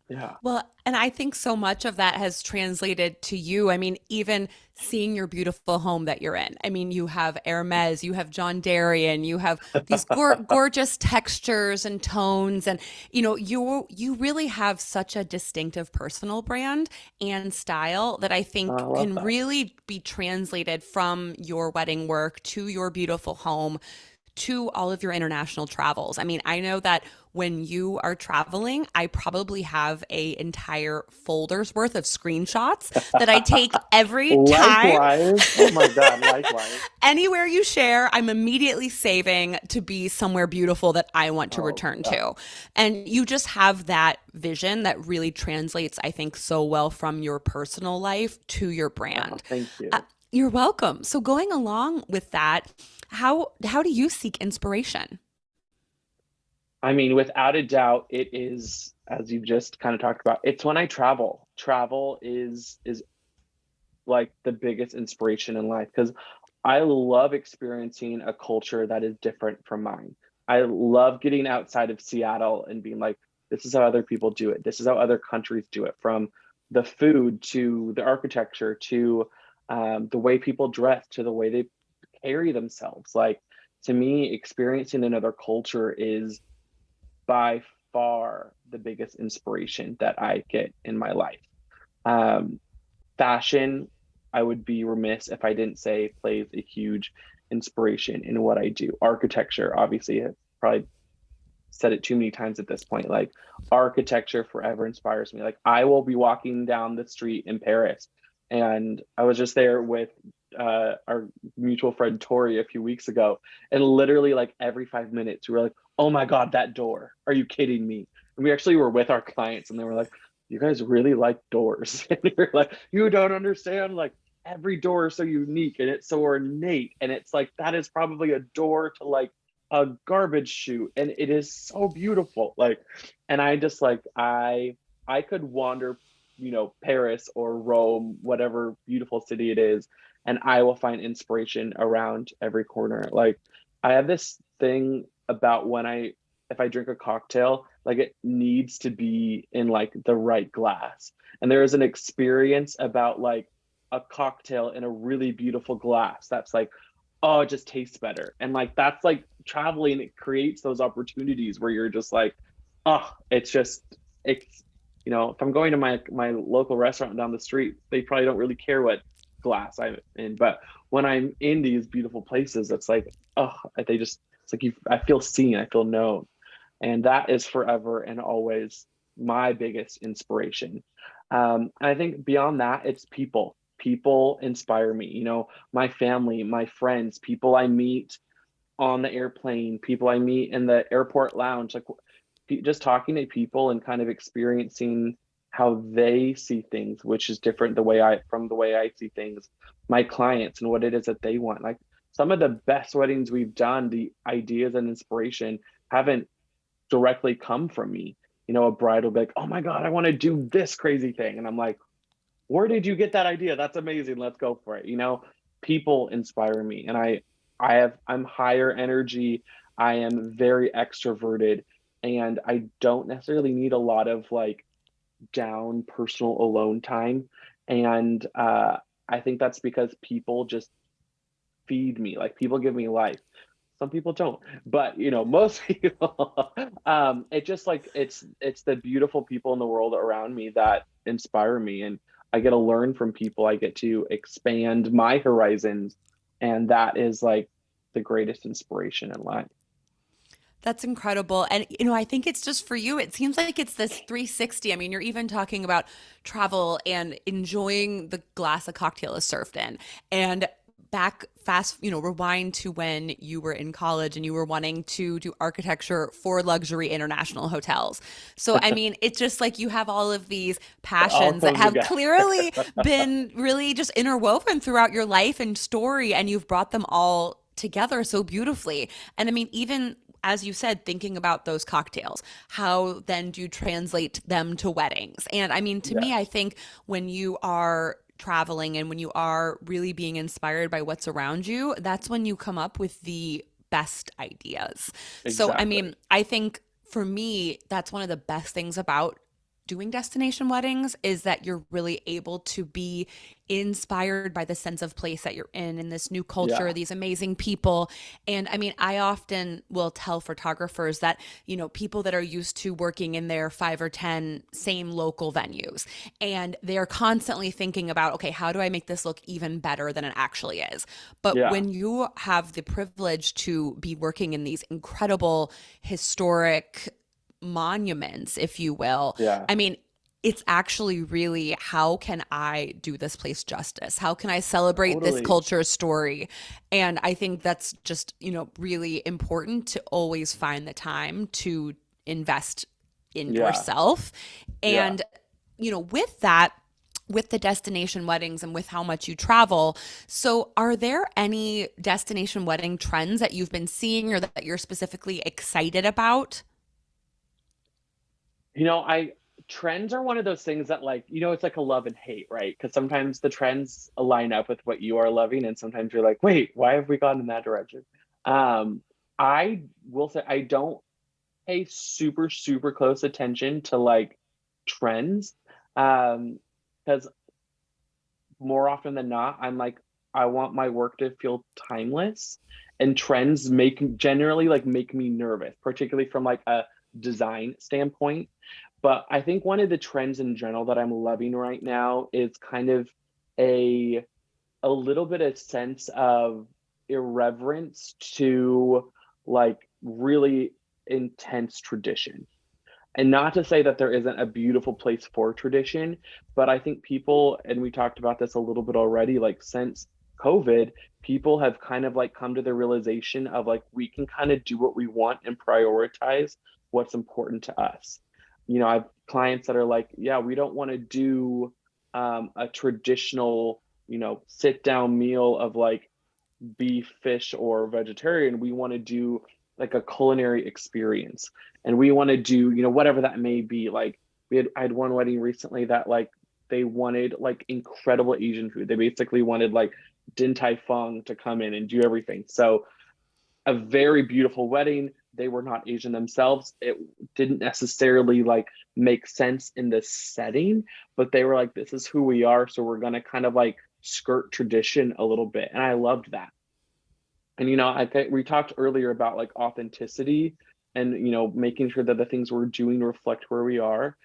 yeah. Well, and I think so much of that has translated to you. I mean, even seeing your beautiful home that you're in. I mean, you have Hermes, you have John Darien, you have these gorgeous textures and tones, and you really have such a distinctive personal brand and style that I I think love can that. really be translated from your wedding work to your beautiful home to all of your international travels. I mean, I know that when you are traveling, I probably have a entire folder's worth of screenshots that I take every time. Likewise. Oh my God, likewise. Anywhere you share, I'm immediately saving to be somewhere beautiful that I want to Oh return yeah. to. And you just have that vision that really translates, I think, so well from your personal life to your Oh, brand. thank Uh, you. you're welcome. So going along with that, how do you seek inspiration? I mean, without a doubt, it is, as you just kind of talked about, it's when I travel. Travel is like the biggest inspiration in life because I love experiencing a culture that is different from mine. I love getting outside of Seattle and being like, this is how other people do it. This is how other countries do it, from the food to the architecture to the way people dress to the way they carry themselves. Like, to me, experiencing another culture is by far the biggest inspiration that I get in my life. Um, Fashion, I would be remiss if I didn't say, plays a huge inspiration in what I do. Architecture, obviously, I've probably said it too many times at this point. Like, architecture forever inspires me. Like, I will be walking down the street in Paris, and I was just there with our mutual friend Tori a few weeks ago, and literally like every 5 minutes we were like, "Oh my God, that door! Are you kidding me?" And we actually were with our clients, and they were like, "You guys really like doors?" And we are like, "You don't understand! Like, every door is so unique and it's so ornate, and it's like that is probably a door to like a garbage chute, and it is so beautiful." Like, and I just like I could wander, Paris or Rome, whatever beautiful city it is, and I will find inspiration around every corner. Like, I have this thing about when if I drink a cocktail, like it needs to be in like the right glass. And there is an experience about like a cocktail in a really beautiful glass that's like, oh, it just tastes better. And like that's like traveling, it creates those opportunities where you're just like, oh, it's if I'm going to my local restaurant down the street, they probably don't really care what glass I'm in. But when I'm in these beautiful places, it's like, oh, it's like I feel seen, I feel known. And that is forever and always my biggest inspiration. And I think beyond that, it's people. People inspire me. My family, my friends, people I meet on the airplane, people I meet in the airport lounge, like just talking to people and kind of experiencing how they see things, which is different from the way I see things, my clients and what it is that they want. Like, some of the best weddings we've done, the ideas and inspiration haven't directly come from me. A bride will be like, "Oh my God, I want to do this crazy thing." And I'm like, "Where did you get that idea? That's amazing. Let's go for it." People inspire me, and I'm higher energy. I am very extroverted, and I don't necessarily need a lot of like down personal alone time. And I think that's because people just feed me. Like, people give me life. Some people don't, but most people. It just like it's the beautiful people in the world around me that inspire me, and I get to learn from people. I get to expand my horizons, and that is like the greatest inspiration in life. That's incredible. And, I think it's just for you, it seems like it's this 360. I mean, you're even talking about travel and enjoying the glass a cocktail is served in. And back fast, rewind to when you were in college and you were wanting to do architecture for luxury international hotels. So, I mean, it's just like you have all of these It all passions that comes have together. clearly been really just interwoven throughout your life and story, and you've brought them all together so beautifully. And I mean, even as you said, thinking about those cocktails, how then do you translate them to weddings? And I mean, to me, I Yes, think when you are traveling and when you are really being inspired by what's around you, that's when you come up with the best ideas. So, I mean, exactly. I think for me, that's one of the best things about doing destination weddings is that you're really able to be inspired by the sense of place that you're in this new culture, Yeah, these amazing people. And I mean, I often will tell photographers that, people that are used to working in their 5 or 10 same local venues, and they're constantly thinking about, okay, how do I make this look even better than it actually is? But yeah, when you have the privilege to be working in these incredible historic monuments, if you will. yeah. I mean, it's actually really, how can I do this place justice? How can I celebrate this Totally. culture's story? And I think that's just, really important to always find the time to invest in Yeah, yourself. yeah. And, with that, with the destination weddings and with how much you travel. So, are there any destination wedding trends that you've been seeing or that you're specifically excited about? I trends are one of those things that like, it's like a love and hate, right? Because sometimes the trends align up with what you are loving, and sometimes you're like, wait, why have we gone in that direction? Um, I will say I don't pay super, super close attention to like trends. Because more often than not, I'm like, I want my work to feel timeless, and trends generally like make me nervous, particularly from like a design standpoint. But I think one of the trends in general that I'm loving right now is kind of a a little bit of sense of irreverence to like really intense tradition. And not to say that there isn't a beautiful place for tradition, but I think people, and we talked about this a little bit already, like since COVID, people have kind of like come to the realization of like we can kind of do what we want and prioritize what's important to us. I have clients that are like, yeah, we don't want to do a traditional, sit down meal of like beef, fish, or vegetarian. We want to do like a culinary experience, and we want to do, whatever that may be. Like I had one wedding recently that like they wanted like incredible Asian food. They basically wanted like Din Tai Fung to come in and do everything. So a very beautiful wedding. They were not Asian themselves. It didn't necessarily like make sense in the setting, but they were like, this is who we are. So we're going to kind of like skirt tradition a little bit. And I loved that. And I think we talked earlier about like authenticity and making sure that the things we're doing reflect where we are.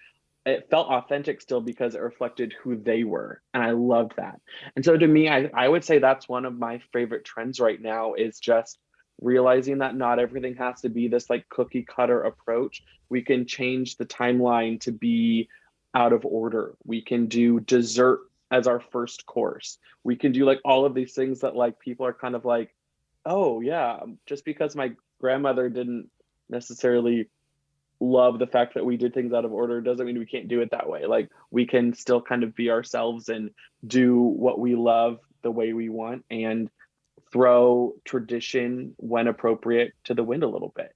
It felt authentic still because it reflected who they were, and I loved that. And so to me, I would say that's one of my favorite trends right now is just realizing that not everything has to be this like cookie cutter approach. We can change the timeline to be out of order. We can do dessert as our first course. We can do like all of these things that like people are kind of like, oh yeah, just because my grandmother didn't necessarily love the fact that we did things out of order doesn't mean we can't do it that way. Like we can still kind of be ourselves and do what we love the way we want, and throw tradition when appropriate to the wind a little bit.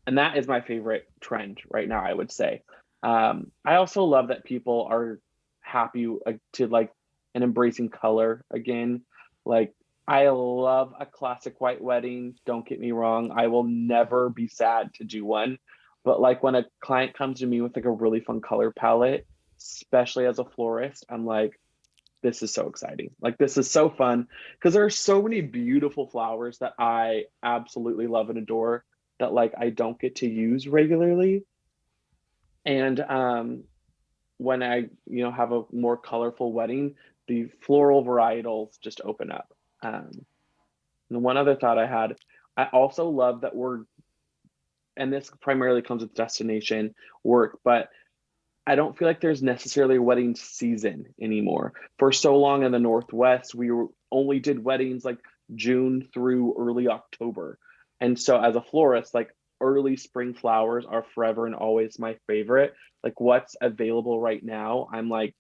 And that is my favorite trend right now, I would say. I also love that people are happy to like and embracing color again. Like I love a classic white wedding. Don't get me wrong. I will never be sad to do one. But like when a client comes to me with like a really fun color palette, especially as a florist, I'm like, this is so exciting. Like this is so fun because there are so many beautiful flowers that I absolutely love and adore that like I don't get to use regularly. And when I, have a more colorful wedding, the floral varietals just open up. And one other thought I had, I also love that and this primarily comes with destination work, but I don't feel like there's necessarily a wedding season anymore. For so long in the Northwest, only did weddings like June through early October. And so as a florist, like early spring flowers are forever and always my favorite. Like what's available right now, I'm like,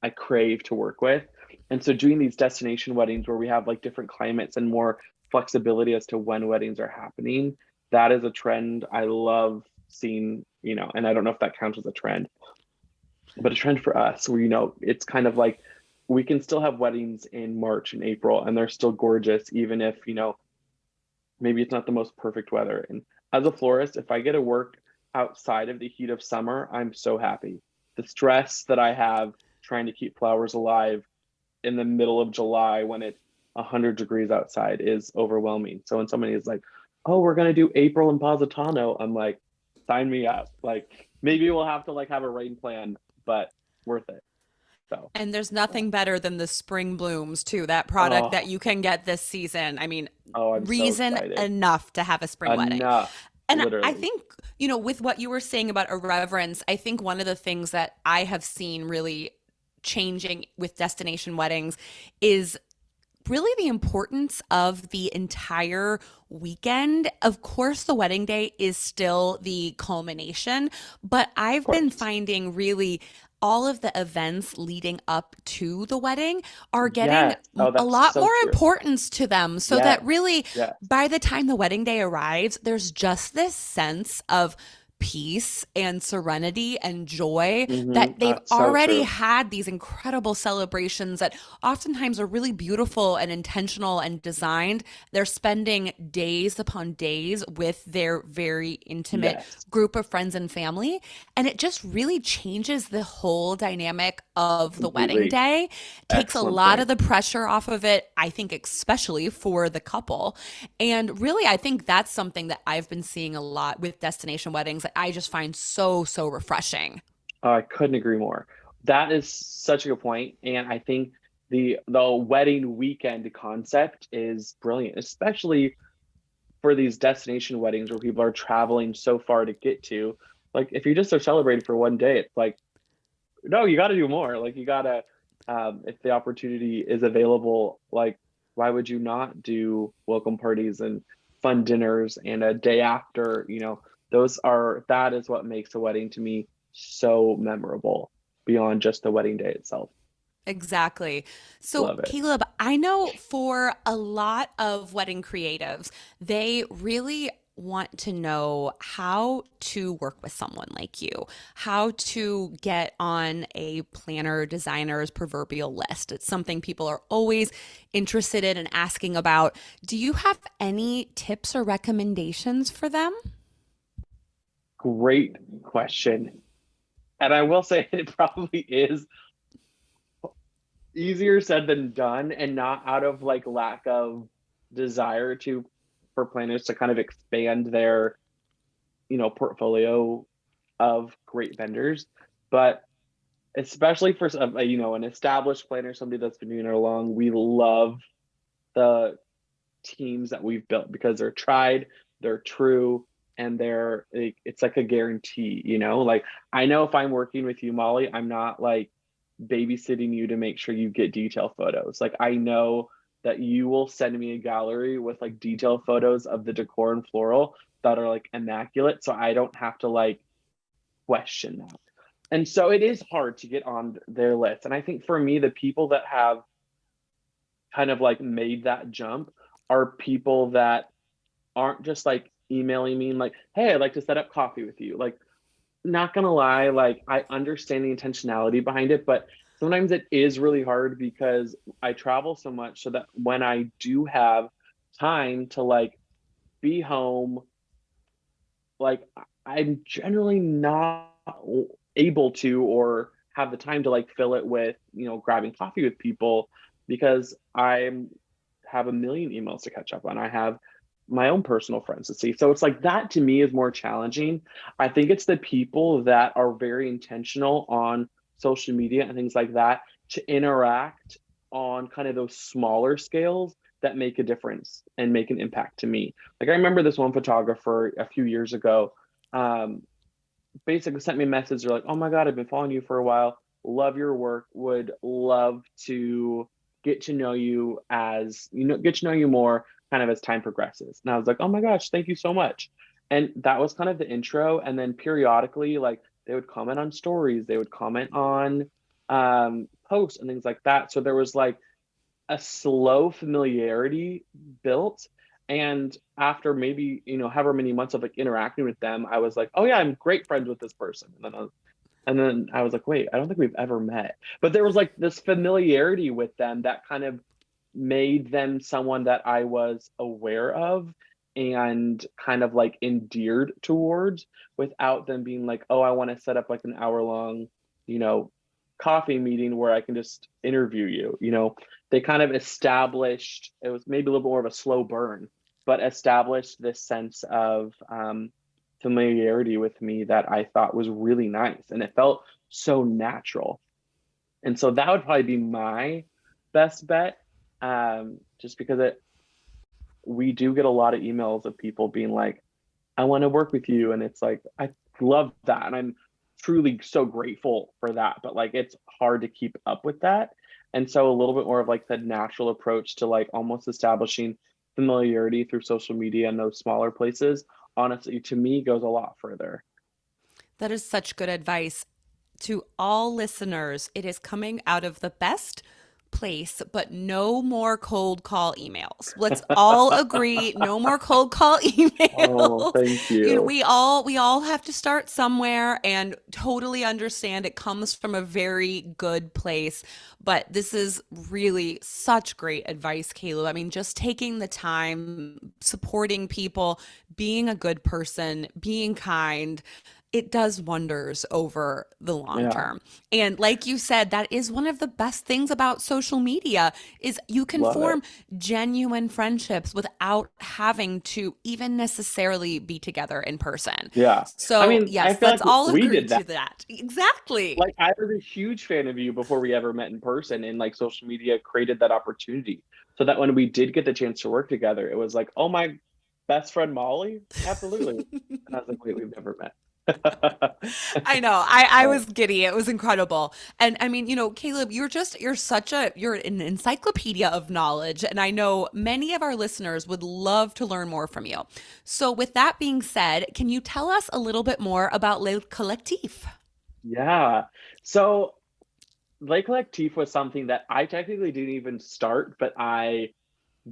I crave to work with. And so doing these destination weddings where we have like different climates and more flexibility as to when weddings are happening, that is a trend I love seeing, and I don't know if that counts as a trend, but a trend for us where, it's kind of like we can still have weddings in March and April and they're still gorgeous, even if, maybe it's not the most perfect weather. And as a florist, if I get to work outside of the heat of summer, I'm so happy. The stress that I have trying to keep flowers alive in the middle of July when it's 100 degrees outside is overwhelming. So when somebody is like, oh, we're going to do April in Positano, I'm like, sign me up. Like maybe we'll have to like have a rain plan, but worth it. So, And there's nothing better than the spring blooms too, that product that oh, you can get this season. I mean, I'm so reason excited. enough to have a spring wedding. Enough, And I literally. think, with what you were saying about irreverence, I think one of the things that I have seen really changing with destination weddings is really the importance of the entire weekend. Of course, the wedding day is still the culmination, but Of I've been course. finding really all of the events leading up to the wedding are getting Yes. Oh, a that's lot so more true. importance to them so that Yes. really Yes. by the time the wedding day arrives, there's just this sense of peace and serenity and joy that they've That's so already true. had these incredible celebrations that oftentimes are really beautiful and intentional and designed. They're spending days upon days with their very intimate Yes. group of friends and family. And it just really changes the whole dynamic of the wedding Completely. day, takes a Excellent lot of point. the pressure off of it, I think, especially for the couple. And really, I think that's something that I've been seeing a lot with destination weddings that I just find so, so refreshing. I couldn't agree more. That is such a good point, and I think the wedding weekend concept is brilliant, especially for these destination weddings where people are traveling so far to get to. Like, if you just are celebrating for one day, it's like, no, you got to do more. Like, you got to, if the opportunity is available, like, why would you not do welcome parties and fun dinners and a day after? That is what makes a wedding to me so memorable beyond just the wedding day itself. Exactly. So, Love it. Caleb, I know for a lot of wedding creatives, they really want to know how to work with someone like you, how to get on a planner designer's proverbial list. It's something people are always interested in and asking about. Do you have any tips or recommendations for them? Great question. And I will say it probably is easier said than done, and not out of like lack of desire to for planners to kind of expand their portfolio of great vendors, but especially for an established planner, somebody that's been doing it long, we love the teams that we've built because they're tried, they're true, and it's like a guarantee, like I know if I'm working with you, Molly, I'm not like babysitting you to make sure you get detail photos. Like I know that you will send me a gallery with like detailed photos of the decor and floral that are like immaculate, so I don't have to like question that. And so it is hard to get on their list. And I think for me, the people that have kind of like made that jump are people that aren't just like emailing me and like, hey, I'd like to set up coffee with you. Like, not gonna lie, like I understand the intentionality behind it, but sometimes it is really hard because I travel so much so that when I do have time to like be home, like I'm generally not able to or have the time to like fill it with, grabbing coffee with people because I have a million emails to catch up on. I have my own personal friends to see. So it's like that to me is more challenging. I think it's the people that are very intentional on social media and things like that to interact on kind of those smaller scales that make a difference and make an impact to me. Like I remember this one photographer a few years ago, um, basically sent me a message. They're like, "Oh my God, I've been following you for a while. Love your work. Would love to get to know you as, get to know you more kind of as time progresses." And I was like, "Oh my gosh, thank you so much." And that was kind of the intro. And then periodically, like they would comment on stories, they would comment on posts and things like that. So there was like a slow familiarity built. And after maybe, however many months of like interacting with them, I was like, "Oh yeah, I'm great friends with this person." And then I was like, "Wait, I don't think we've ever met." But there was like this familiarity with them that kind of made them someone that I was aware of and kind of like endeared towards, without them being like, "Oh, I want to set up like an hour long, you know, coffee meeting where I can just interview you." They kind of established, it was maybe a little bit more of a slow burn, but established this sense of familiarity with me that I thought was really nice. And it felt so natural. And so that would probably be my best bet, just because we do get a lot of emails of people being like, "I want to work with you." And it's like, I love that. And I'm truly so grateful for that. But like, it's hard to keep up with that. And so a little bit more of like the natural approach to like almost establishing familiarity through social media and those smaller places, honestly, to me, goes a lot further. That is such good advice. To all listeners, it is coming out of the best place, but no more cold call emails. Let's all agree, no more cold call Oh, emails. thank you. We all have to start somewhere and totally understand it comes from a very good place. But this is really such great advice, Caleb. I mean, just taking the time, supporting people, being a good person, being kind, it does wonders over the long Yeah, term. And like you said, that is one of the best things about social media is you can love it. form genuine friendships without having to even necessarily be together in person. Yeah. I So, mean, I yes, feel let's like all we agree did that. to that. Exactly. Like, I was a huge fan of you before we ever met in person, and like social media created that opportunity so that when we did get the chance to work together, it was like, "Oh, my best friend Molly? Absolutely." And I was like, "Wait, we've never met." I know. I Uh, was giddy. It was incredible. And I mean, Caleb, you're an encyclopedia of knowledge. And I know many of our listeners would love to learn more from you. So with that being said, can you tell us a little bit more about Le Collectif? yeah. So Lake Collectif was something that I technically didn't even start, but I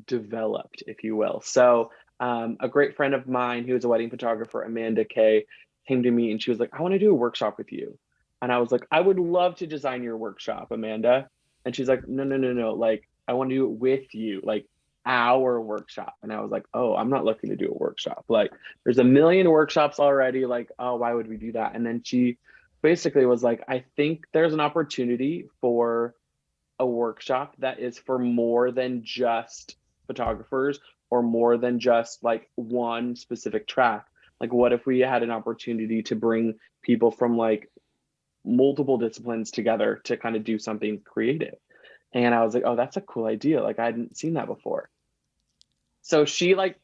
developed, if you will. So, a great friend of mine who is a wedding photographer, Amanda Kay, came to me and she was like, "I want to do a workshop with you." And I was like, "I would love to design your workshop, Amanda." And she's like, "No, no, no, no. Like, I want to do it with you, like our workshop." And I was like, "Oh, I'm not looking to do a workshop. Like, there's a million workshops already. Like, oh, why would we do that?" And then she basically was like, "I think there's an opportunity for a workshop that is for more than just photographers or more than just like one specific track. Like, what if we had an opportunity to bring people from like multiple disciplines together to kind of do something creative?" And I was like, "Oh, that's a cool idea. Like, I hadn't seen that before." So she like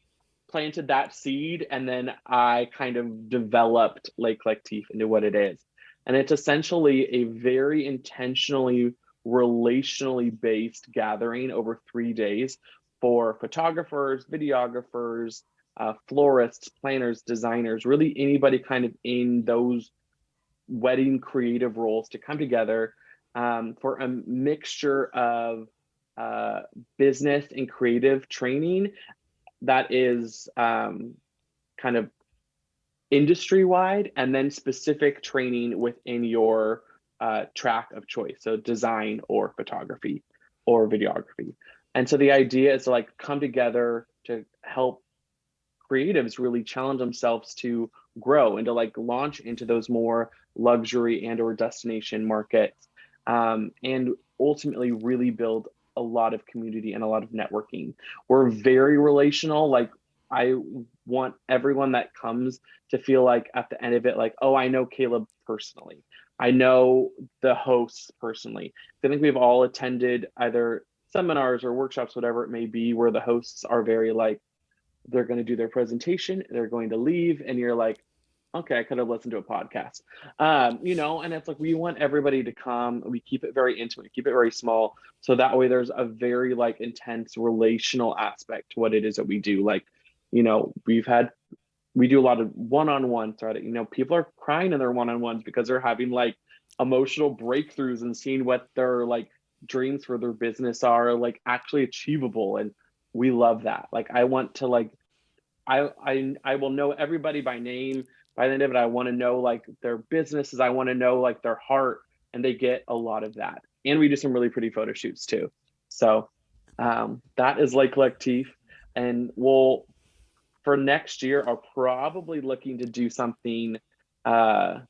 planted that seed, and then I kind of developed Lake Lectif into what it is. And it's essentially a very intentionally relationally based gathering over 3 days for photographers, videographers, florists, planners, designers, really anybody kind of in those wedding creative roles to come together, for a mixture of uh, business and creative training that is, kind of industry wide, and then specific training within your track of choice. So design or photography or videography. And so the idea is to like come together to help creatives really challenge themselves to grow and to like launch into those more luxury and or destination markets, and ultimately really build a lot of community and a lot of networking. We're very relational. Like, I want everyone that comes to feel like at the end of it, like, "Oh, I know Caleb personally." I know the hosts personally. I think we've all attended either seminars or workshops, whatever it may be, where the hosts are very like, they're going to do their presentation, they're going to leave, and you're like, okay, I could have listened to a podcast. And it's like we want everybody to come. We keep it very intimate, we keep it very small, so that way there's a very like intense relational aspect to what it is that we do. Like, we do a lot of one-on-ones, right? People are crying in their one-on-ones because they're having like emotional breakthroughs and seeing what their like dreams for their business are like actually achievable. And we love that. Like I want to like I will know everybody by name by the end of it. I want to know like their businesses. I want to know like their heart, and they get a lot of that. And we do some really pretty photo shoots too. So that is like Collectif, and we'll for next year are probably looking to do something uh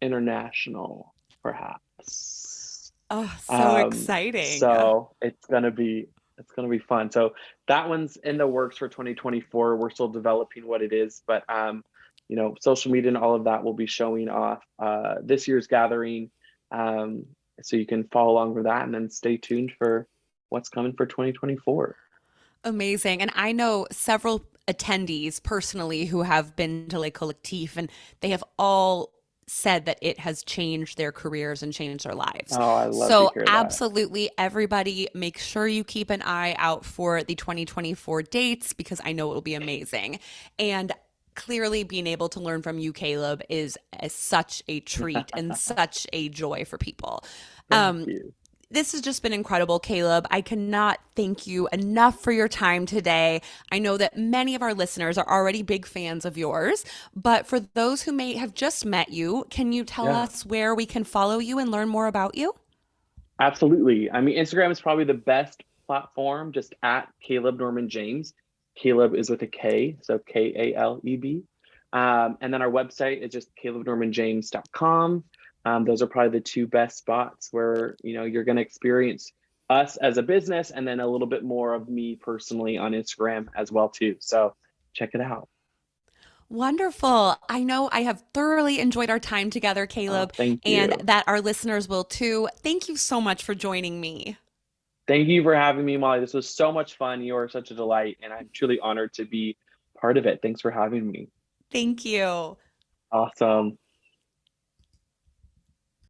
international, perhaps. Oh, so exciting. So it's gonna be fun. So that one's in the works for 2024. We're still developing what it is, but social media and all of that will be showing off this year's gathering. Um, so you can follow along with that, and then stay tuned for what's coming for 2024. Amazing. And I know several attendees personally who have been to Le Collectif, and they have all said that it has changed their careers and changed their lives. Oh, I love to So, hear that. absolutely, everybody, make sure you keep an eye out for the 2024 dates because I know it will be amazing. And clearly, being able to learn from you, Kaleb, is such a treat and such a joy for people. Thank Um, you. this has just been incredible, Kaleb. I cannot thank you enough for your time today. I know that many of our listeners are already big fans of yours, but for those who may have just met you, can you tell Yeah. us where we can follow you and learn more about you? Absolutely. I mean, Instagram is probably the best platform, just at Kaleb Norman James. Kaleb is with a K, so Kaleb. And then our website is just kalebnormanjames.com. Those are probably the two best spots where, you're going to experience us as a business, and then a little bit more of me personally on Instagram as well too. So check it out. Wonderful. I know I have thoroughly enjoyed our time together, Kaleb, Thank and you. that our listeners will too. Thank you so much for joining me. Thank you for having me, Molly. This was so much fun. You are such a delight, and I'm truly honored to be part of it. Thanks for having me. Thank you. Awesome.